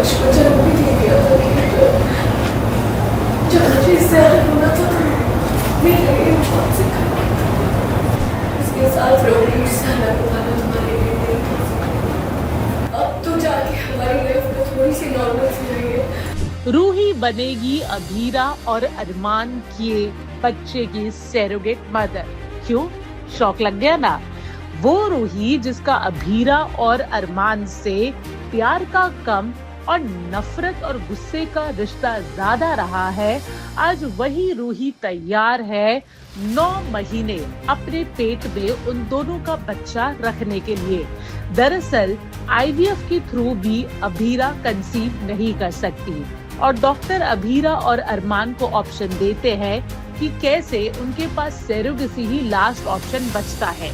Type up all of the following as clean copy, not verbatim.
बचपन जब भी दे दिया था कि जब मुझे इससे अलग होना था तो मेरे लिए बहुत सिखा। इसके साथ रोटी से अलग होना हमारे लिए नहीं था। अब तो जाके हमारी लाइफ में थोड़ी सी नॉर्मल सी रही है। रूही बनेगी अभीरा और अरमान किए बच्चे की सैरोगेट मदर। क्यों? शौक लग गया ना? वो रूही जिसका अभीरा और अरमान से प्यार का कम और नफरत और गुस्से का रिश्ता ज्यादा रहा है, आज वही रूही तैयार है 9 महीने अपने पेट में उन दोनों का बच्चा रखने के लिए। दरअसल आईवीएफ के थ्रू भी अभीरा कंसीव नहीं कर सकती और डॉक्टर अभीरा और अरमान को ऑप्शन देते हैं कि कैसे उनके पास सैरोगेसी ही लास्ट ऑप्शन बचता है।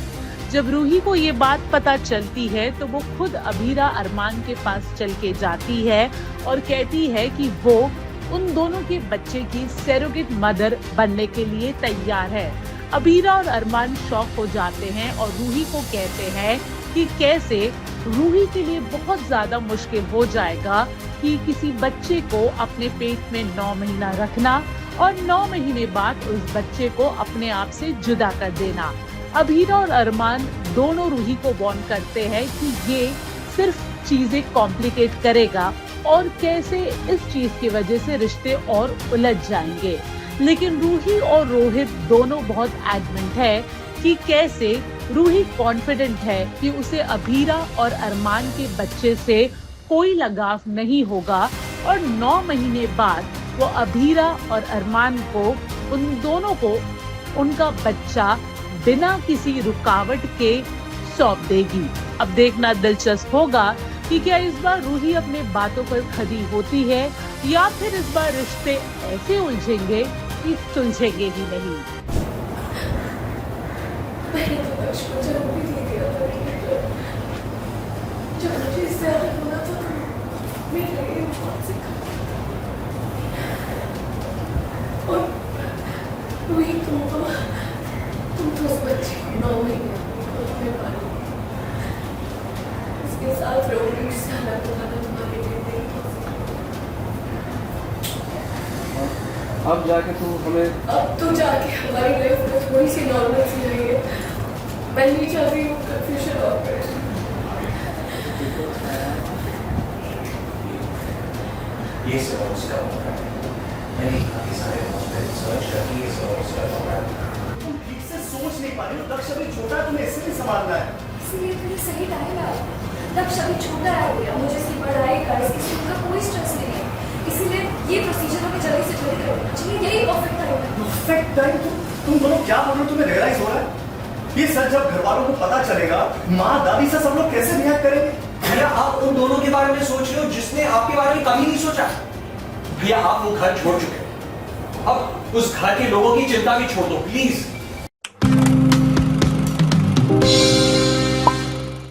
जब रूही को ये बात पता चलती है तो वो खुद अभीरा अरमान के पास चल के जाती है और कहती है कि वो उन दोनों के बच्चे की सैरोगेट मदर बनने के लिए तैयार है। अभीरा और अरमान शॉक हो जाते हैं और रूही को कहते हैं कि कैसे रूही के लिए बहुत ज्यादा मुश्किल हो जाएगा कि किसी बच्चे को अपने पेट में 9 महीना रखना और 9 महीने बाद उस बच्चे को अपने आप से जुदा कर देना। अभीरा और अरमान दोनों रूही को वार्न करते हैं कि ये सिर्फ चीजें कॉम्प्लिकेट करेगा और कैसे इस चीज की वजह से रिश्ते और उलझ जाएंगे। लेकिन रूही और रोहित दोनों बहुत एडमेंट है कि कैसे रूही कॉन्फिडेंट है कि उसे अभीरा और अरमान के बच्चे से कोई लगाव नहीं होगा और 9 महीने बाद वो अभीरा और अरमान को उन दोनों को उनका बच्चा बिना किसी रुकावट के सौंप देगी। अब देखना दिलचस्प होगा कि क्या इस बार रूही अपने बातों पर खरी होती है या फिर इस बार रिश्ते ऐसे उलझेंगे कि सुलझेंगे ही नहीं। मैंने तो बचपन जब भी दे दिया था कि जब मुझे इससे अलग होना था तो मेरे लिए बहुत सिखा। और रूही तुम तो उस बच्चे को 9 महीने अपने पालो। इसके साथ रोटी से अलग होना तुम्हारे लिए नहीं था। अब जाके तो हमारी लाइफ में थोड़ी सी नॉर्मल सी रही है। मैं नहीं चाहती हूँ कंफ्यूजन और परेशानी। ये सब उसका होगा। मैंने काफी सारे हॉस्पिटल सर्च करके ये सब उसका होगा। तुम ठीक से सोच नहीं पा रही हो। लक्ष्य अभी छोटा है, तुम्हें इससे नहीं संभालना है। इसलिए फिर सही टाइम है। लक्ष्य अभी छोटा है भैया, मुझे इसकी पढ़ाई का इसकी स्कूल का कोई स्ट्रेस नहीं है। इसीलिए ये प्रोसीजर हमें जल्दी से जल्दी करना चाहिए। यही परफेक्ट टाइम है। Perfect time? तुम दोनों क्या बोल रहे हो? तुम्हें रियलाइज हो रहा है? ये सच जब घर वालों को पता चलेगा, माँ दादी से सब लोग कैसे रिएक्ट करेंगे? भैया आप उन दोनों के बारे में सोच रहे हो जिसने आपके बारे में कभी नहीं सोचा। भैया आप वो घर छोड़ चुके हो, अब उस घर के लोगों की चिंता भी छोड़ दो प्लीज।